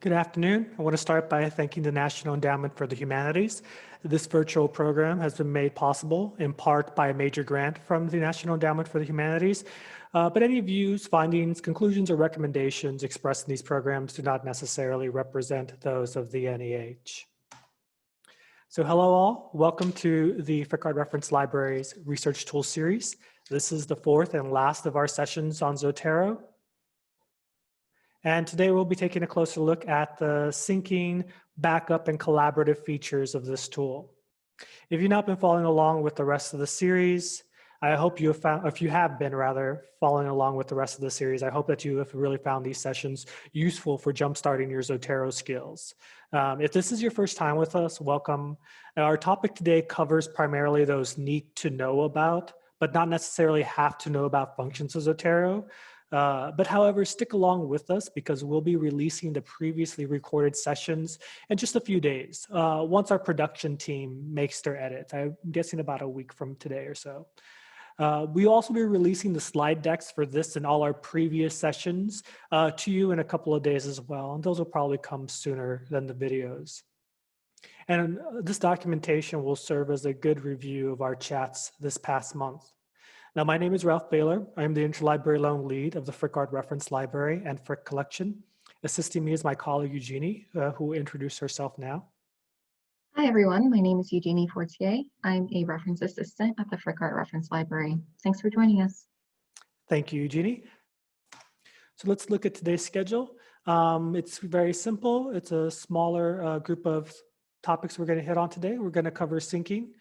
Good afternoon. I want to start by thanking the National Endowment for the Humanities. This virtual program has been made possible in part by a major grant from the National Endowment for the Humanities. But any views, findings, conclusions, or recommendations expressed in these programs do not necessarily represent those of the NEH. So hello all, welcome to the Frickard Reference Library's Research Tools series. This is the fourth and last of our sessions on Zotero. And today we'll be taking a closer look at the syncing, backup, and collaborative features of this tool. If you've not been following along with the rest of the series, I hope you have found, if you have been rather, following along with the rest of the series, I hope that you have really found these sessions useful for jumpstarting your Zotero skills. If this is your first time with us, welcome. Our topic today covers primarily those need to know about, but not necessarily have to know about functions of Zotero. But however, stick along with us because we'll be releasing the previously recorded sessions in just a few days, once our production team makes their edits. I'm guessing about a week from today or so. We'll also be releasing the slide decks for this and all our previous sessions to you in a couple of days as well, and those will probably come sooner than the videos. And this documentation will serve as a good review of our chats this past month. Now, my name is Ralph Baylor. I am the Interlibrary Loan Lead of the Frickard Reference Library and Frick Collection. Assisting me is my colleague Eugenie, who will introduce herself now. Hi, everyone. My name is Eugenie Fortier. I'm a reference assistant at the Frickard Reference Library. Thanks for joining us. Thank you, Eugenie. So let's look at today's schedule. It's very simple. It's a smaller group of topics we're going to hit on today. We're going to cover syncing.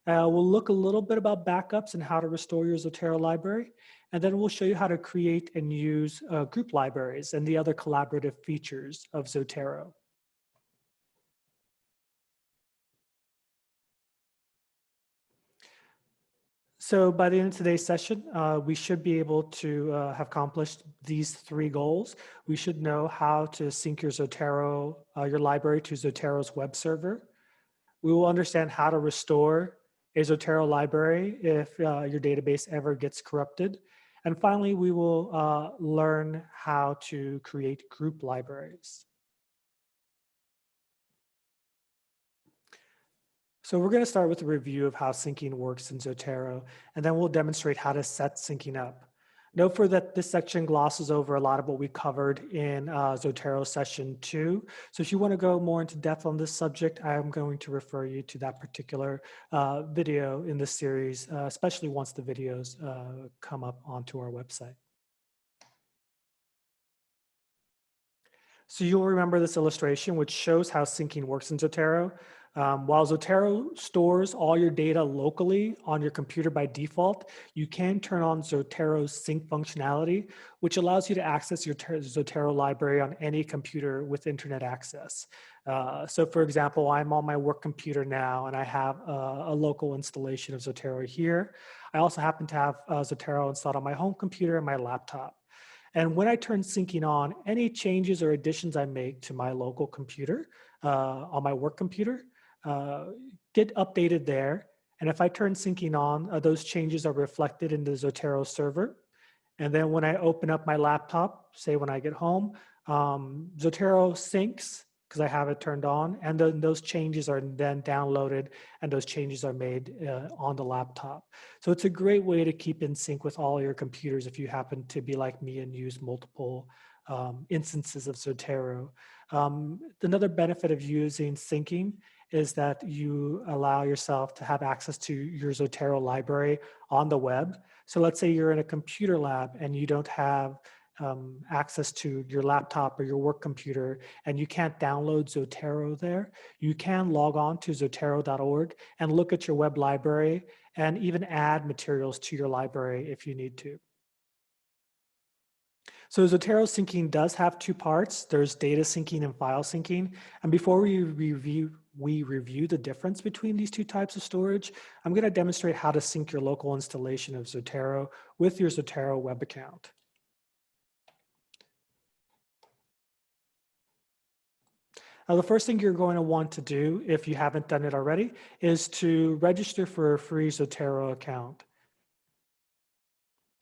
We'll look a little bit about backups and how to restore your Zotero library, and then we'll show you how to create and use group libraries and the other collaborative features of Zotero. So by the end of today's session, we should be able to have accomplished these three goals. We should know how to sync your Zotero, your library to Zotero's web server. We will understand how to restore a Zotero library if your database ever gets corrupted. And finally, we will learn how to create group libraries. So we're going to start with a review of how syncing works in Zotero, and then we'll demonstrate how to set syncing up. Note for that this section glosses over a lot of what we covered in Zotero session 2. So if you want to go more into depth on this subject, I'm going to refer you to that particular video in this series, especially once the videos come up onto our website. So you'll remember this illustration, which shows how syncing works in Zotero. While Zotero stores all your data locally on your computer by default, you can turn on Zotero's sync functionality, which allows you to access your Zotero library on any computer with internet access. So for example, I'm on my work computer now, and I have a local installation of Zotero here. I also happen to have Zotero installed on my home computer and my laptop. And when I turn syncing on, any changes or additions I make to my local computer on my work computer get updated there. And if I turn syncing on, those changes are reflected in the Zotero server. And then when I open up my laptop, say when I get home, Zotero syncs because I have it turned on, and then those changes are then downloaded and those changes are made on the laptop. So it's a great way to keep in sync with all your computers if you happen to be like me and use multiple instances of Zotero. Another benefit of using syncing is that you allow yourself to have access to your Zotero library on the web. So let's say you're in a computer lab and you don't have access to your laptop or your work computer and you can't download Zotero there. You can log on to zotero.org and look at your web library and even add materials to your library if you need to. So Zotero syncing does have two parts. There's data syncing and file syncing. And before we review the difference between these two types of storage, I'm going to demonstrate how to sync your local installation of Zotero with your Zotero web account. Now, the first thing you're going to want to do, if you haven't done it already, is to register for a free Zotero account.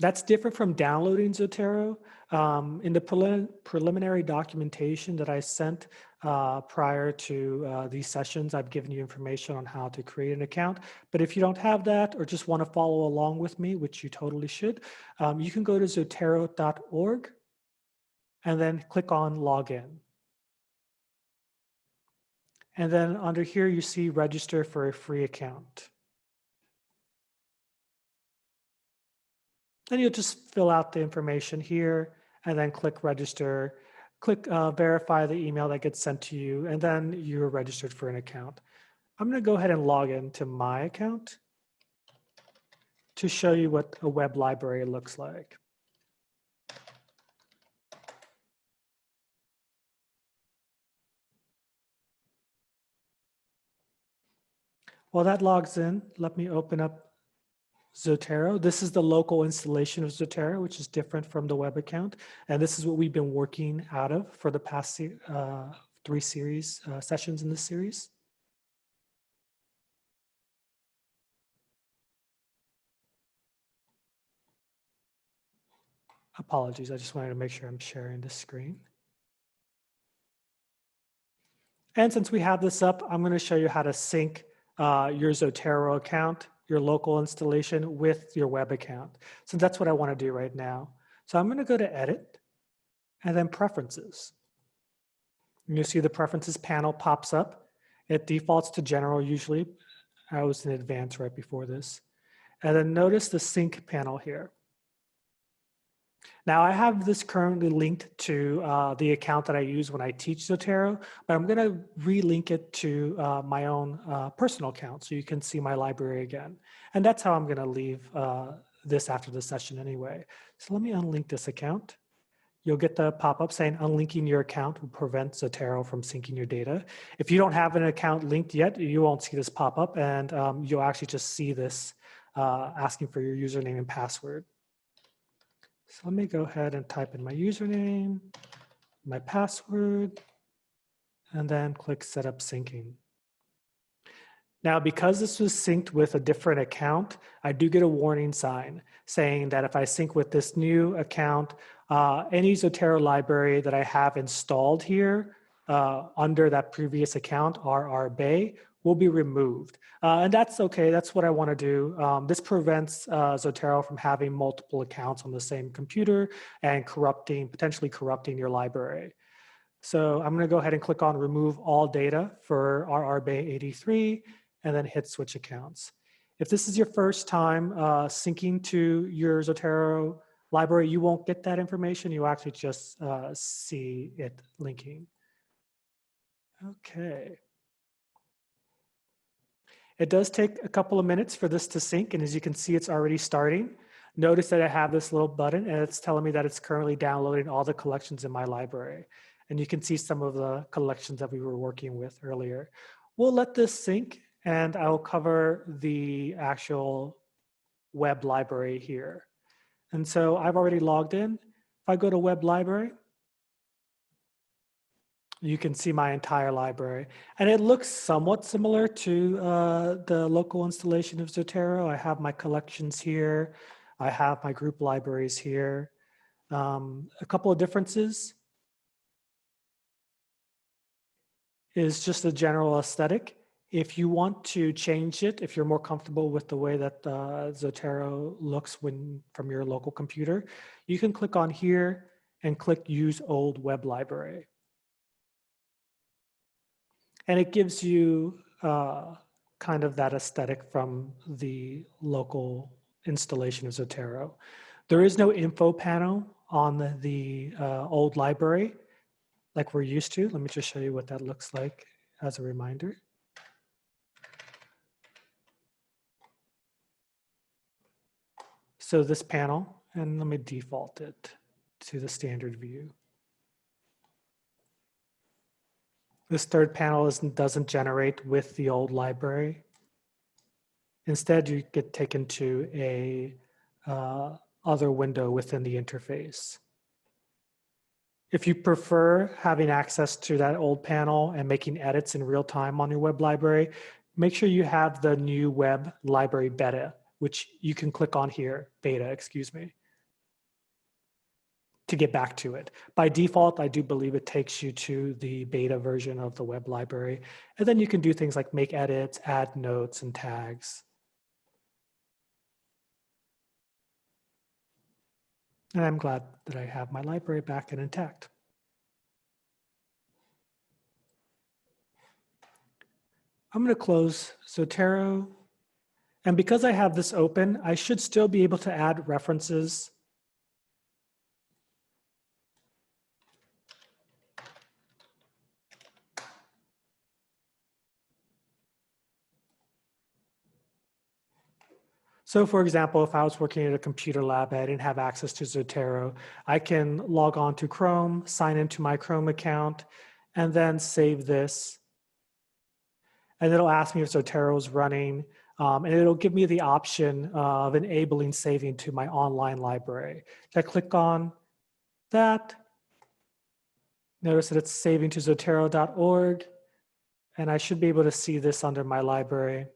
That's different from downloading Zotero. In the preliminary documentation that I sent prior to these sessions, I've given you information on how to create an account. But if you don't have that or just want to follow along with me, which you totally should, you can go to zotero.org and then click on Login. And then under here, you see Register for a free account. And you'll just fill out the information here and then click register, click verify the email that gets sent to you, and then you're registered for an account. I'm going to go ahead and log into my account to show you what a web library looks like. While that logs in, let me open up Zotero. This is the local installation of Zotero, which is different from the web account. And this is what we've been working out of for the past 3 sessions in this series. Apologies, I just wanted to make sure I'm sharing the screen. And since we have this up, I'm going to show you how to sync your Zotero account, your local installation, with your web account. So that's what I want to do right now. So I'm going to go to Edit and then Preferences. And you'll see the Preferences panel pops up. It defaults to General usually. I was in Advanced right before this. And then notice the Sync panel here. Now I have this currently linked to the account that I use when I teach Zotero, but I'm going to relink it to my own personal account so you can see my library again. And that's how I'm going to leave this after the session anyway. So let me unlink this account. You'll get the pop-up saying unlinking your account will prevent Zotero from syncing your data. If you don't have an account linked yet, you won't see this pop-up, and you'll actually just see this asking for your username and password. So let me go ahead and type in my username, my password, and then click Setup Syncing. Now, because this was synced with a different account, I do get a warning sign saying that if I sync with this new account, any Zotero library that I have installed here under that previous account, RRBay, will be removed. And that's okay, that's what I want to do. This prevents Zotero from having multiple accounts on the same computer and potentially corrupting your library. So I'm going to go ahead and click on Remove All Data for RRBay 83 and then hit Switch Accounts. If this is your first time syncing to your Zotero library, you won't get that information. You actually just see it linking. Okay. It does take a couple of minutes for this to sync, and as you can see, it's already starting. Notice that I have this little button, and it's telling me that it's currently downloading all the collections in my library. And you can see some of the collections that we were working with earlier. We'll let this sync, and I'll cover the actual web library here. And so I've already logged in. If I go to web library, you can see my entire library. And it looks somewhat similar to the local installation of Zotero. I have my collections here. I have my group libraries here. A couple of differences is just the general aesthetic. If you want to change it, if you're more comfortable with the way that Zotero looks from your local computer, you can click on here and click Use Old Web Library. And it gives you kind of that aesthetic from the local installation of Zotero. There is no info panel on the old library like we're used to. Let me just show you what that looks like as a reminder. So this panel, and let me default it to the standard view. This third panel doesn't generate with the old library. Instead, you get taken to a other window within the interface. If you prefer having access to that old panel and making edits in real time on your web library, make sure you have the new web library beta, which you can click on here, beta, excuse me. to get back to it. By default, I do believe it takes you to the beta version of the web library. And then you can do things like make edits, add notes and tags. And I'm glad that I have my library back and intact. I'm going to close Zotero. And because I have this open, I should still be able to add references. So for example, if I was working at a computer lab and I didn't have access to Zotero, I can log on to Chrome, sign into my Chrome account, and then save this. And it'll ask me if Zotero is running, and it'll give me the option of enabling saving to my online library. So I click on that. Notice that it's saving to zotero.org, and I should be able to see this under my library.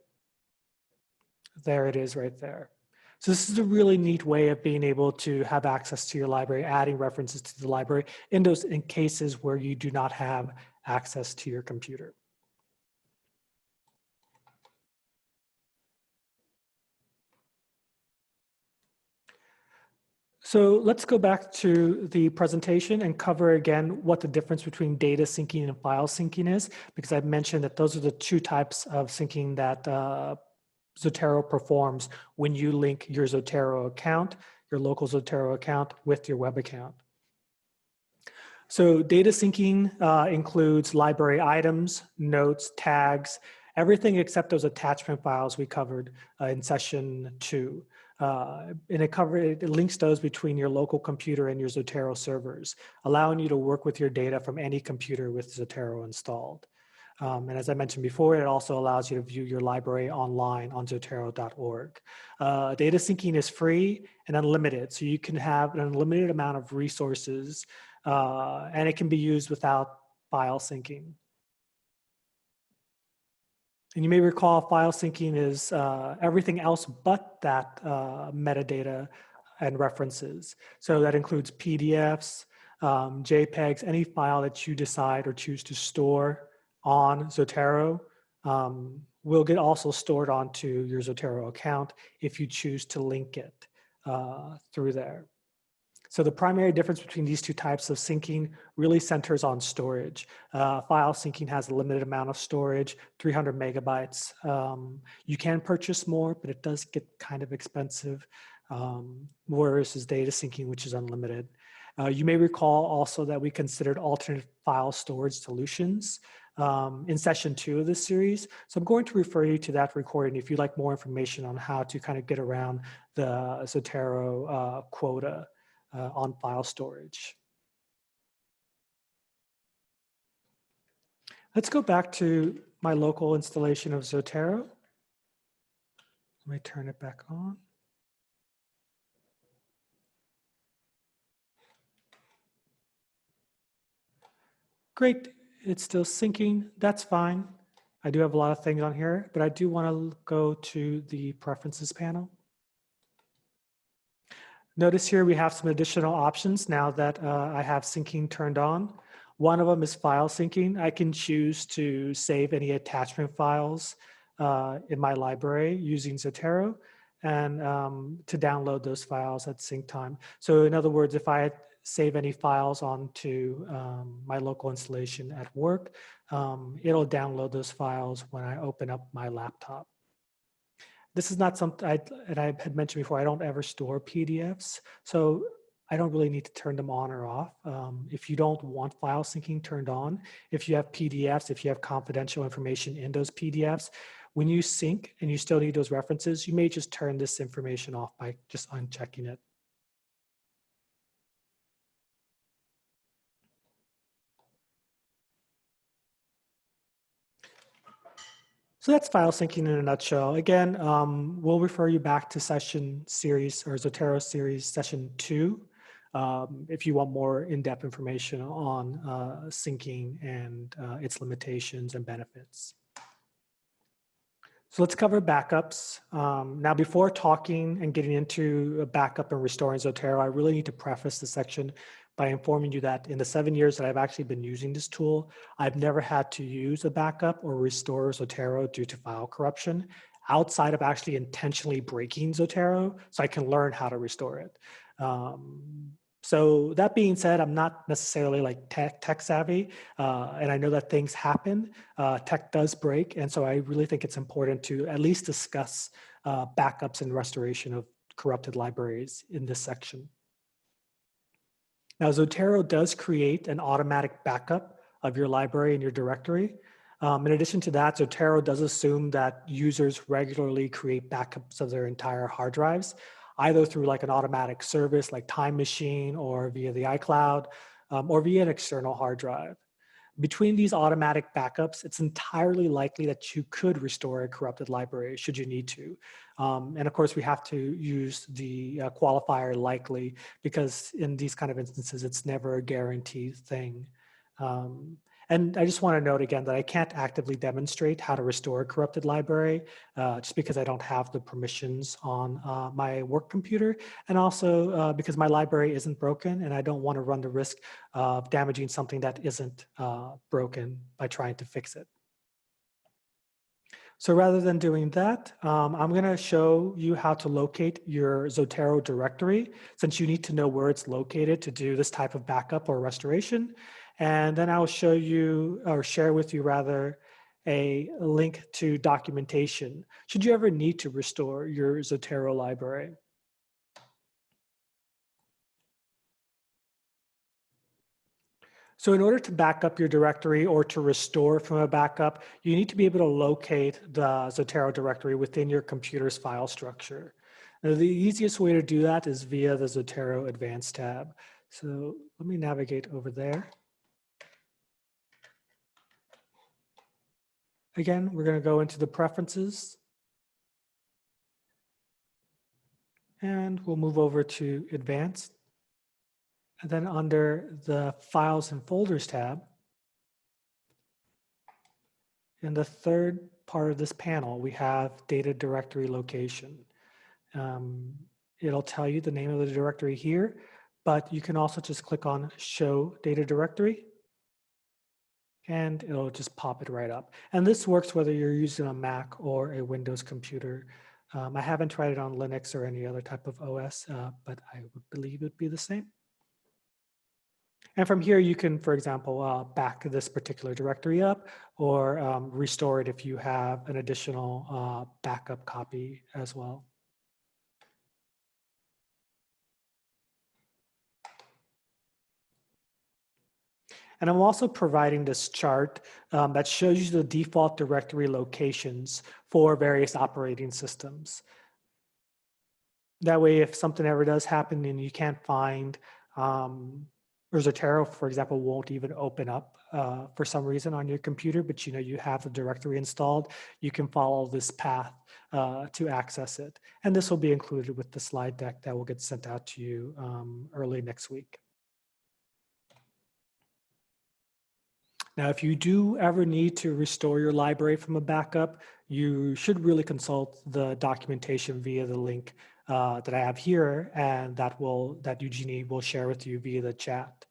There it is right there. So this is a really neat way of being able to have access to your library, adding references to the library in cases where you do not have access to your computer. So let's go back to the presentation and cover again what the difference between data syncing and file syncing is, because I've mentioned that those are the two types of syncing that Zotero performs when you link your Zotero account, your local Zotero account, with your web account. So data syncing includes library items, notes, tags, everything except those attachment files we covered in session 2. And it links those between your local computer and your Zotero servers, allowing you to work with your data from any computer with Zotero installed. And as I mentioned before, it also allows you to view your library online on zotero.org. Data syncing is free and unlimited, so you can have an unlimited amount of resources, and it can be used without file syncing. And you may recall file syncing is everything else but that metadata and references. So that includes PDFs, JPEGs, any file that you decide or choose to store on Zotero will get also stored onto your Zotero account if you choose to link it through there. So the primary difference between these two types of syncing really centers on storage. File syncing has a limited amount of storage, 300 megabytes. You can purchase more, but it does get kind of expensive, versus data syncing, which is unlimited. You may recall also that we considered alternate file storage solutions in session 2 of this series. So I'm going to refer you to that recording if you'd like more information on how to kind of get around the Zotero quota on file storage. Let's go back to my local installation of Zotero. Let me turn it back on. Great, it's still syncing, that's fine. I do have a lot of things on here, but I do want to go to the preferences panel. Notice here we have some additional options now that I have syncing turned on. One of them is file syncing. I can choose to save any attachment files in my library using Zotero and to download those files at sync time. So in other words, if I save any files onto my local installation at work, it'll download those files when I open up my laptop. This is not something I had mentioned before, I don't ever store PDFs, so I don't really need to turn them on or off. If you don't want file syncing turned on, if you have PDFs, if you have confidential information in those PDFs, when you sync and you still need those references, you may just turn this information off by just unchecking it. So that's file syncing in a nutshell. Again, we'll refer you back to session series or Zotero series session 2 if you want more in-depth information on syncing and its limitations and benefits. So let's cover backups. Now, before talking and getting into a backup and restoring Zotero, I really need to preface this section by informing you that in the 7 years that I've actually been using this tool, I've never had to use a backup or restore Zotero due to file corruption outside of actually intentionally breaking Zotero so I can learn how to restore it. So that being said, I'm not necessarily like tech savvy, and I know that things happen. Tech does break, and so I really think it's important to at least discuss backups and restoration of corrupted libraries in this section. Now, Zotero does create an automatic backup of your library and your directory. In addition to that, Zotero does assume that users regularly create backups of their entire hard drives, either through like an automatic service like Time Machine or via the iCloud or via an external hard drive. Between these automatic backups, it's entirely likely that you could restore a corrupted library should you need to. And of course, we have to use the qualifier likely because in these kind of instances, it's never a guaranteed thing. And I just want to note again that I can't actively demonstrate how to restore a corrupted library just because I don't have the permissions on my work computer, and also because my library isn't broken and I don't want to run the risk of damaging something that isn't broken by trying to fix it. So rather than doing that, I'm going to show you how to locate your Zotero directory, since you need to know where it's located to do this type of backup or restoration. And then I'll show you, or share with you rather, a link to documentation should you ever need to restore your Zotero library. So in order to back up your directory or to restore from a backup, you need to be able to locate the Zotero directory within your computer's file structure. Now, the easiest way to do that is via the Zotero Advanced tab. So let me navigate over there. Again, we're going to go into the preferences. And we'll move over to Advanced. And then under the Files and Folders tab, in the third part of this panel, we have Data Directory Location. It'll tell you the name of the directory here, but you can also just click on Show Data Directory, and it'll just pop it right up. And this works whether you're using a Mac or a Windows computer. I haven't tried it on Linux or any other type of OS, but I would believe it'd be the same. And from here, you can, for example, back this particular directory up or restore it if you have an additional backup copy as well. And I'm also providing this chart that shows you the default directory locations for various operating systems. That way, if something ever does happen and you can't find, or Zotero, for example, won't even open up for some reason on your computer, but you know you have the directory installed, you can follow this path to access it. And this will be included with the slide deck that will get sent out to you early next week. Now, if you do ever need to restore your library from a backup, you should really consult the documentation via the link that I have here, and that Eugenie will share with you via the chat.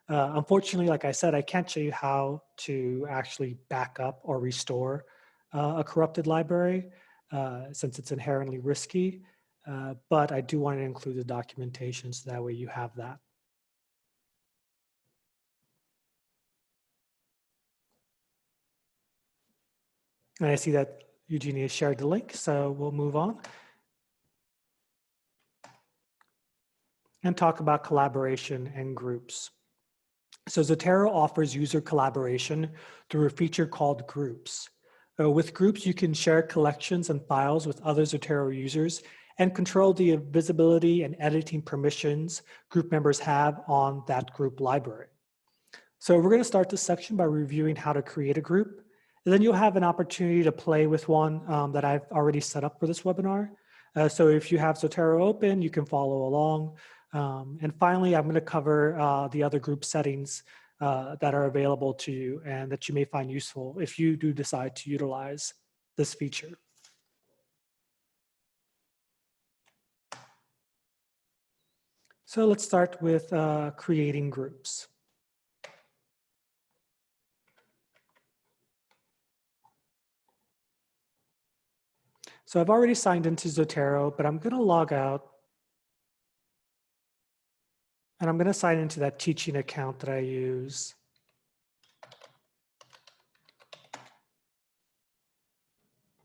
Unfortunately, like I said, I can't show you how to actually back up or restore a corrupted library since it's inherently risky, but I do want to include the documentation so that way you have that. And I see that Eugenie has shared the link, so we'll move on and talk about collaboration and groups. So Zotero offers user collaboration through a feature called groups. With groups, you can share collections and files with other Zotero users and control the visibility and editing permissions group members have on that group library. So we're going to start this section by reviewing how to create a group. And then you'll have an opportunity to play with one that I've already set up for this webinar. So if you have Zotero open, you can follow along. And finally, I'm going to cover the other group settings that are available to you and that you may find useful if you do decide to utilize this feature. So let's start with creating groups. So I've already signed into Zotero, but I'm going to log out. And I'm going to sign into that teaching account that I use.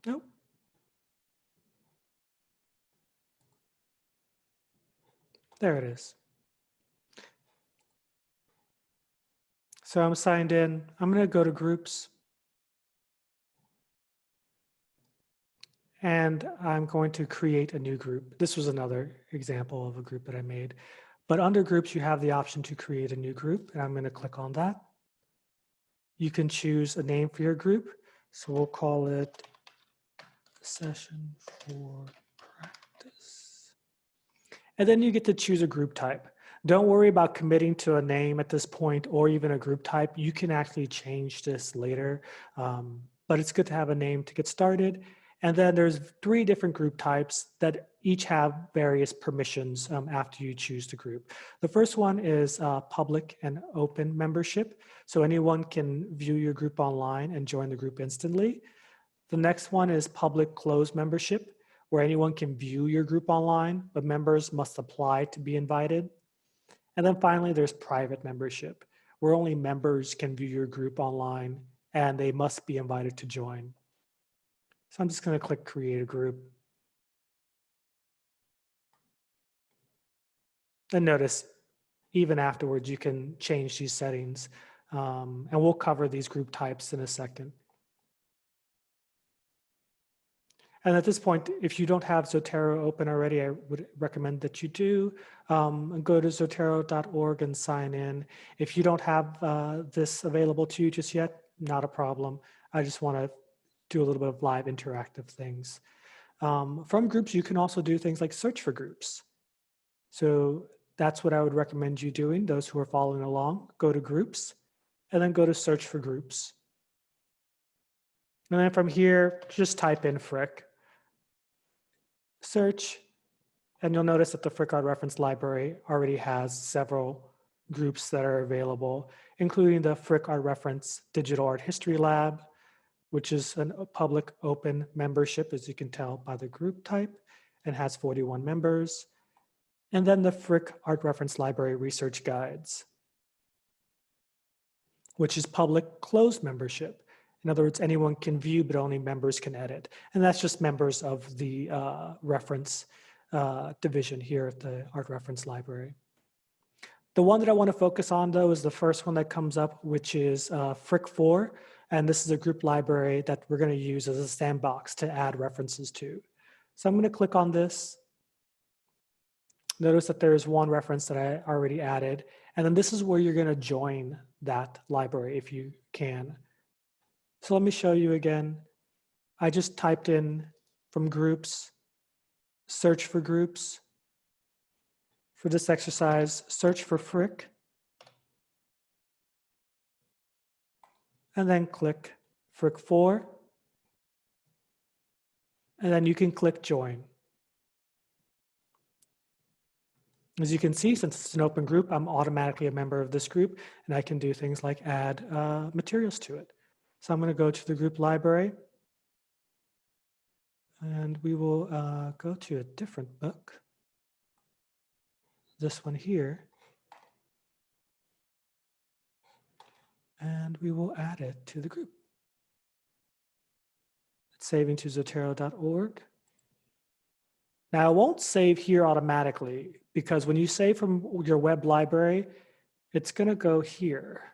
Nope. There it is. So I'm signed in. I'm going to go to groups. And I'm going to create a new group. This was another example of a group that I made. But under groups, you have the option to create a new group. And I'm going to click on that. You can choose a name for your group. So we'll call it Session for Practice. And then you get to choose a group type. Don't worry about committing to a name at this point or even a group type. You can actually change this later, but it's good to have a name to get started. And then there's 3 different group types that each have various permissions after you choose the group. The first one is public and open membership. So anyone can view your group online and join the group instantly. The next one is public closed membership, where anyone can view your group online, but members must apply to be invited. And then finally, there's private membership, where only members can view your group online and they must be invited to join. So I'm just going to click Create a Group. And notice, even afterwards, you can change these settings. And we'll cover these group types in a second. And at this point, if you don't have Zotero open already, I would recommend that you do. Go to zotero.org and sign in. If you don't have this available to you just yet, not a problem. I just want to do a little bit of live interactive things. From groups, you can also do things like search for groups. So that's what I would recommend you doing, those who are following along. Go to groups, and then go to search for groups. And then from here, just type in Frick. Search, and you'll notice that the Frick Art Reference Library already has several groups that are available, including the Frick Art Reference Digital Art History Lab, which is a public open membership, as you can tell by the group type, and has 41 members. And then the Frick Art Reference Library Research Guides, which is public closed membership. In other words, anyone can view, but only members can edit. And that's just members of the reference division here at the Art Reference Library. The one that I want to focus on, though, is the first one that comes up, which is Frick4. And this is a group library that we're going to use as a sandbox to add references to. So I'm going to click on this. Notice that there is one reference that I already added. And then this is where you're going to join that library if you can. So let me show you again. I just typed in from groups, search for groups. For this exercise, search for Frick. And then click Frick4. And then you can click Join. As you can see, since it's an open group, I'm automatically a member of this group, and I can do things like add materials to it. So I'm going to go to the group library, and we will go to a different book, this one here, and we will add it to the group. It's saving to zotero.org. Now, it won't save here automatically, because when you save from your web library, it's going to go here.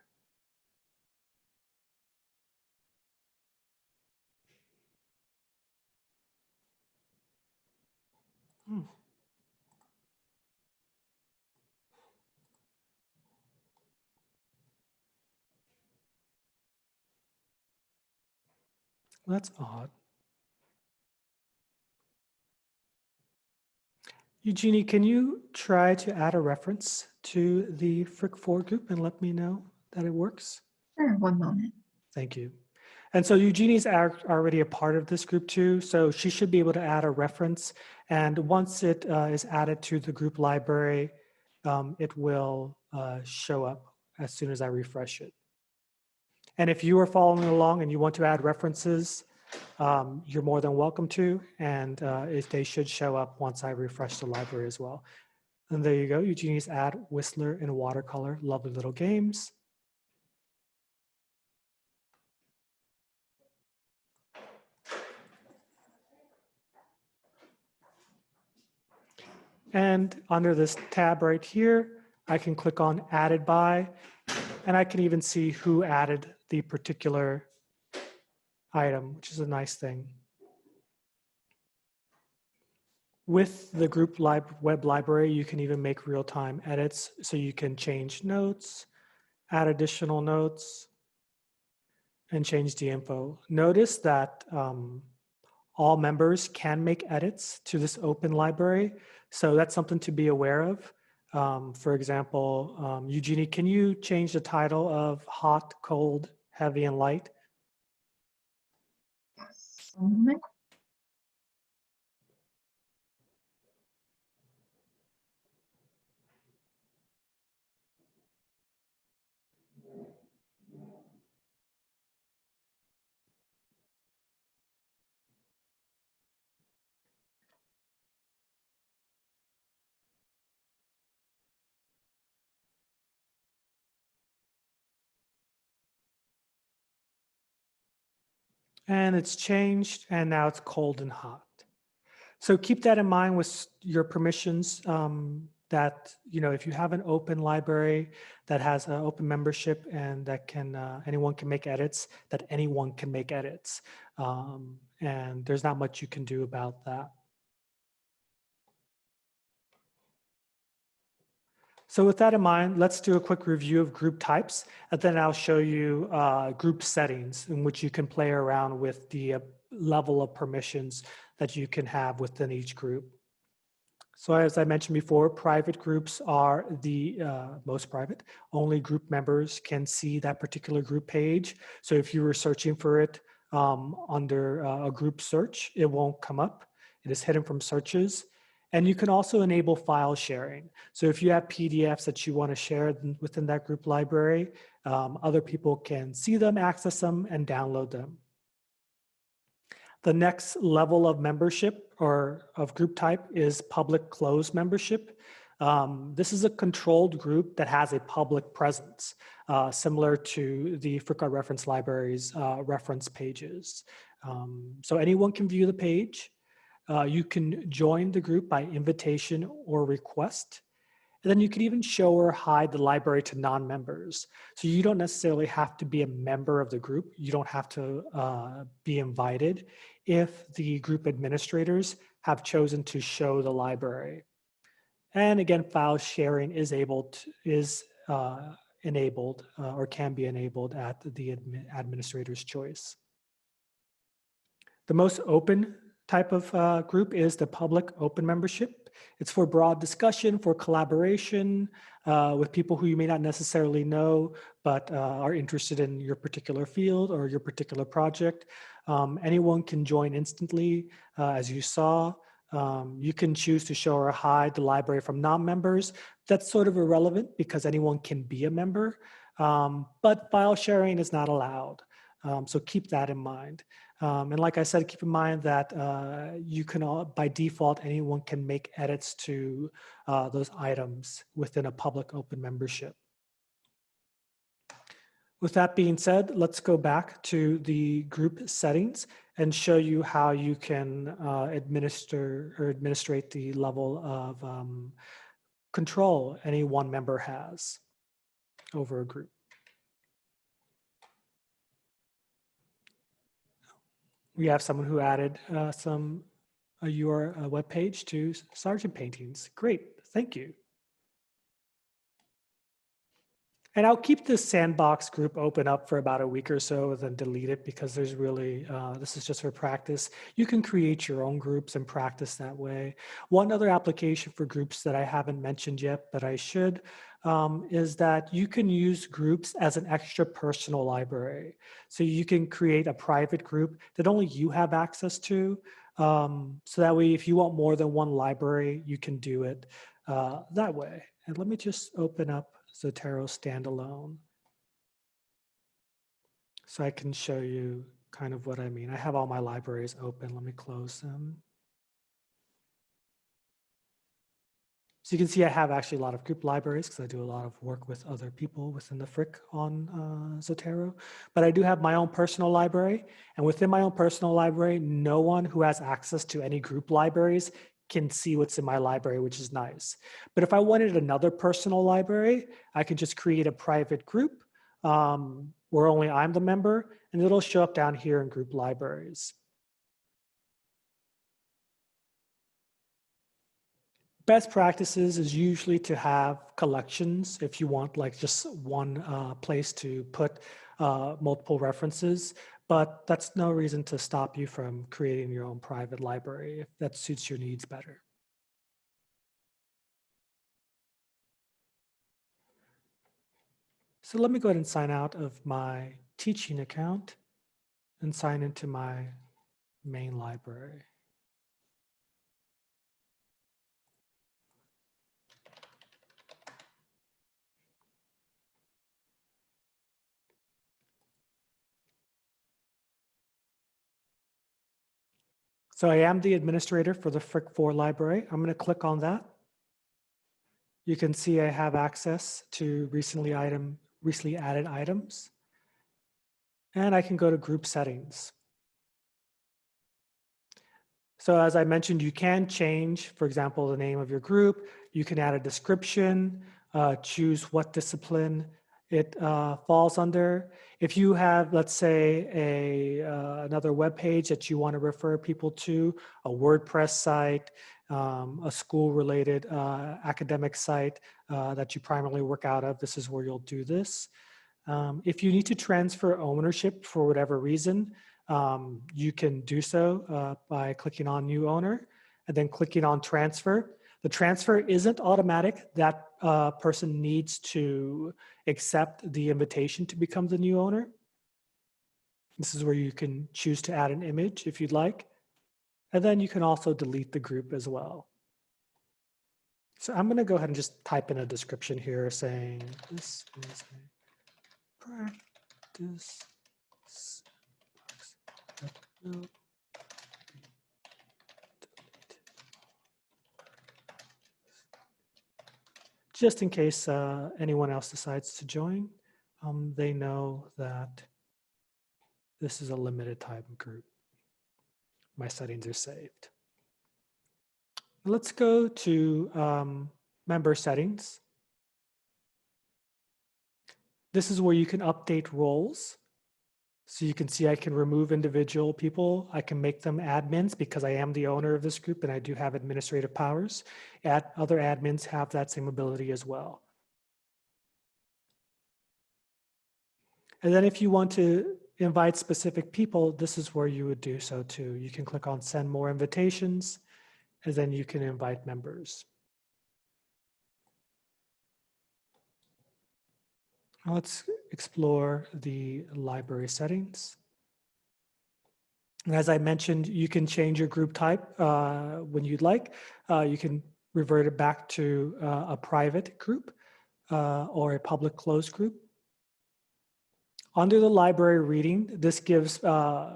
That's odd. Eugenie, can you try to add a reference to the Frick4 group and let me know that it works? Sure, one moment. Thank you. And so Eugenie's already a part of this group too, so she should be able to add a reference. And once it is added to the group library, it will show up as soon as I refresh it. And if you are following along and you want to add references, you're more than welcome to, and they should show up once I refresh the library as well. And there you go, Eugenie's add Whistler and watercolor, lovely little games. And under this tab right here, I can click on added by, and I can even see who added the particular item, which is a nice thing. With the group web library, you can even make real-time edits, so you can change notes, add additional notes, and change the info. Notice that all members can make edits to this open library, so that's something to be aware of. For example, Eugenie, can you change the title of hot, cold, heavy, and light? Yes. 1 moment. And it's changed, and now it's cold and hot. So keep that in mind with your permissions, that, if you have an open library that has an open membership and that can, anyone can make edits, that anyone can make edits. And there's not much you can do about that. So with that in mind, let's do a quick review of group types, and then I'll show you group settings in which you can play around with the level of permissions that you can have within each group. So as I mentioned before, private groups are the most private. Only group members can see that particular group page. So if you were searching for it under a group search, it won't come up. It is hidden from searches. And you can also enable file sharing. So if you have PDFs that you want to share within that group library, other people can see them, access them, and download them. The next level of membership or of group type is public closed membership. This is a controlled group that has a public presence, similar to the Frick Reference Library's reference pages. So anyone can view the page. You can join the group by invitation or request. And then you can even show or hide the library to non-members. So you don't necessarily have to be a member of the group. You don't have to be invited if the group administrators have chosen to show the library. And again, file sharing is enabled or can be enabled at the administrator's choice. The most open type of group is the public open membership. It's for broad discussion, for collaboration with people who you may not necessarily know, but are interested in your particular field or your particular project. Anyone can join instantly, as you saw. You can choose to show or hide the library from non-members. That's sort of irrelevant because anyone can be a member, but file sharing is not allowed. So keep that in mind. And like I said, keep in mind that you can, by default, anyone can make edits to those items within a public open membership. With that being said, let's go back to the group settings and show you how you can administrate the level of control any one member has over a group. We have someone who added your web page to Sargent Paintings. Great, thank you. And I'll keep this sandbox group open up for about a week or so, then delete it because there's really, this is just for practice. You can create your own groups and practice that way. One other application for groups that I haven't mentioned yet, but I should, is that you can use groups as an extra personal library. So you can create a private group that only you have access to. So that way, if you want more than one library, you can do it that way. And let me just open up Zotero standalone so I can show you kind of what I mean. I have all my libraries open. Let me close them. So you can see I have actually a lot of group libraries because I do a lot of work with other people within the Frick on Zotero. But I do have my own personal library. And within my own personal library, no one who has access to any group libraries can see what's in my library, which is nice. But if I wanted another personal library, I can just create a private group where only I'm the member, and it'll show up down here in group libraries. Best practices is usually to have collections if you want like just one place to put multiple references, but that's no reason to stop you from creating your own private library if that suits your needs better. So let me go ahead and sign out of my teaching account and sign into my main library. So I am the administrator for the Frick 4 library. I'm going to click on that. You can see I have access to recently added items. And I can go to group settings. So as I mentioned, you can change, for example, the name of your group. You can add a description, choose what discipline it falls under. If you have, let's say, another web page that you want to refer people to, a WordPress site, a school-related academic site that you primarily work out of, this is where you'll do this. If you need to transfer ownership for whatever reason, you can do so by clicking on New Owner and then clicking on Transfer. The transfer isn't automatic. That person needs to accept the invitation to become the new owner. This is where you can choose to add an image if you'd like. And then you can also delete the group as well. So I'm going to go ahead and just type in a description here saying this is a practice just in case anyone else decides to join, they know that this is a limited time group. My settings are saved. Let's go to member settings. This is where you can update roles. So you can see I can remove individual people. I can make them admins because I am the owner of this group and I do have administrative powers. Other admins have that same ability as well. And then if you want to invite specific people, this is where you would do so too. You can click on send more invitations and then you can invite members. Now let's explore the library settings. And as I mentioned, you can change your group type when you'd like. You can revert it back to a private group or a public closed group. Under the library reading, this gives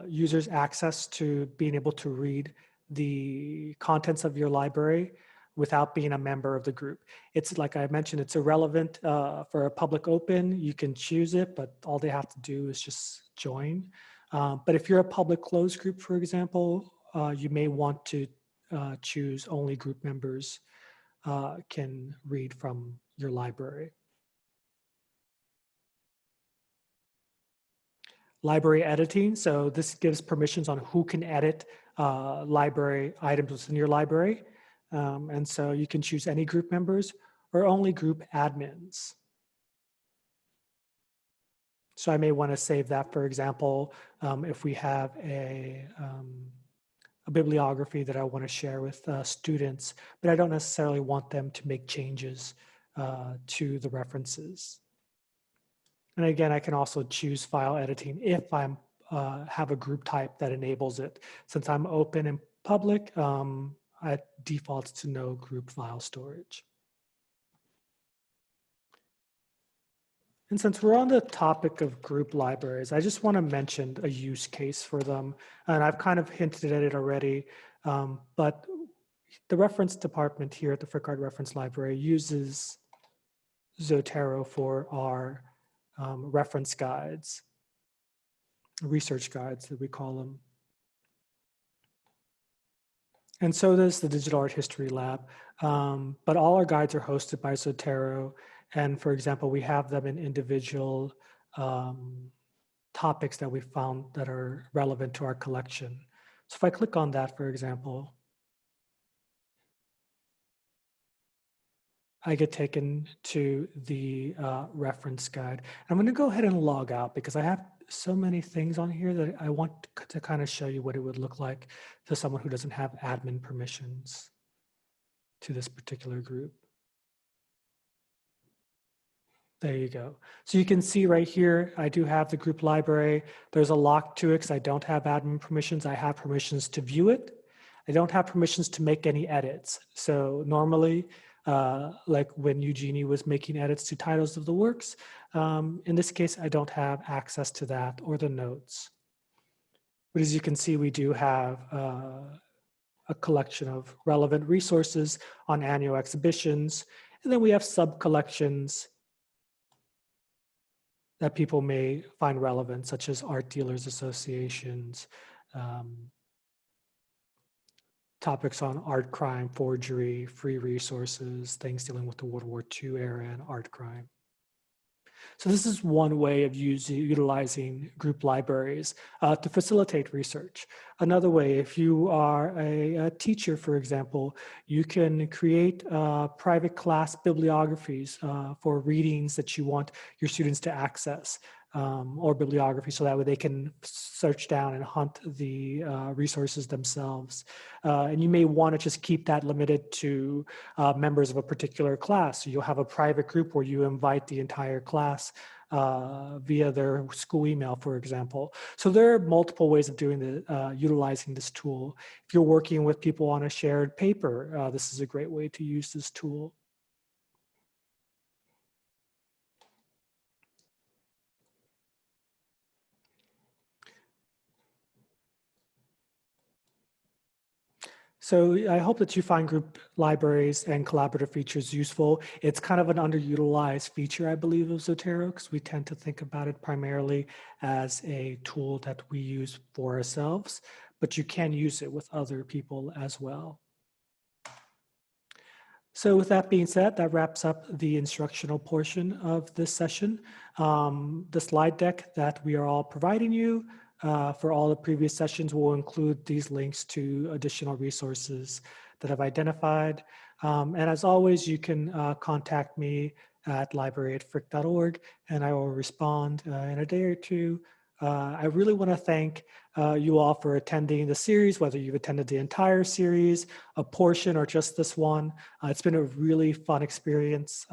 users access to being able to read the contents of your library without being a member of the group. It's like I mentioned, it's irrelevant for a public open. You can choose it, but all they have to do is just join. But if you're a public closed group, for example, you may want to choose only group members can read from your library. Library editing, so this gives permissions on who can edit library items within your library. And so you can choose any group members or only group admins. So I may want to save that, for example, if we have a bibliography that I want to share with students, but I don't necessarily want them to make changes to the references. And again, I can also choose file editing if I'm have a group type that enables it. Since I'm open and public, it defaults to no group file storage. And since we're on the topic of group libraries, I just want to mention a use case for them. And I've kind of hinted at it already, but the reference department here at the Frick Art Reference Library uses Zotero for our reference guides, research guides that we call them. And so does the Digital Art History Lab. But all our guides are hosted by Zotero. And for example, we have them in individual topics that we found that are relevant to our collection. So if I click on that, for example, I get taken to the reference guide. I'm going to go ahead and log out because I have so many things on here that I want to kind of show you what it would look like to someone who doesn't have admin permissions to this particular group. There you go. So you can see right here, I do have the group library. There's a lock to it because I don't have admin permissions. I have permissions to view it. I don't have permissions to make any edits. So normally, like when Eugenie was making edits to titles of the works, in this case, I don't have access to that or the notes. But as you can see, we do have a collection of relevant resources on annual exhibitions. And then we have sub-collections that people may find relevant, such as art dealers associations, topics on art crime, forgery, free resources, things dealing with the World War II era and art crime. So this is one way of utilizing group libraries to facilitate research. Another way, if you are a teacher, for example, you can create private class bibliographies for readings that you want your students to access. Or bibliography, so that way they can search down and hunt the resources themselves. And you may want to just keep that limited to members of a particular class. So you'll have a private group where you invite the entire class via their school email, for example. So there are multiple ways of doing the utilizing this tool. If you're working with people on a shared paper, this is a great way to use this tool. So I hope that you find group libraries and collaborative features useful. It's kind of an underutilized feature, I believe, of Zotero, because we tend to think about it primarily as a tool that we use for ourselves, but you can use it with other people as well. So with that being said, that wraps up the instructional portion of this session. The slide deck that we are all providing you for all the previous sessions will include these links to additional resources that I've identified. And as always, you can contact me at library@frick.org, and I will respond in a day or two. I really want to thank you all for attending the series, whether you've attended the entire series, a portion, or just this one. It's been a really fun experience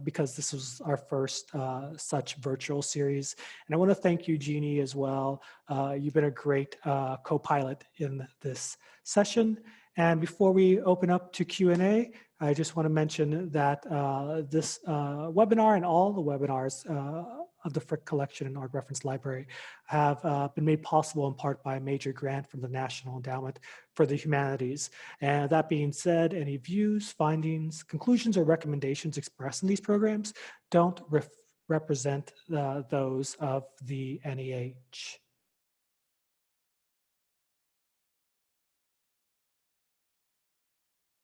because this was our first such virtual series. And I want to thank Eugenie as well. You've been a great co-pilot in this session. And before we open up to Q&A, I just want to mention that this webinar and all the webinars of the Frick Collection and Art Reference Library have been made possible in part by a major grant from the National Endowment for the Humanities. And that being said, any views, findings, conclusions, or recommendations expressed in these programs don't represent those of the NEH.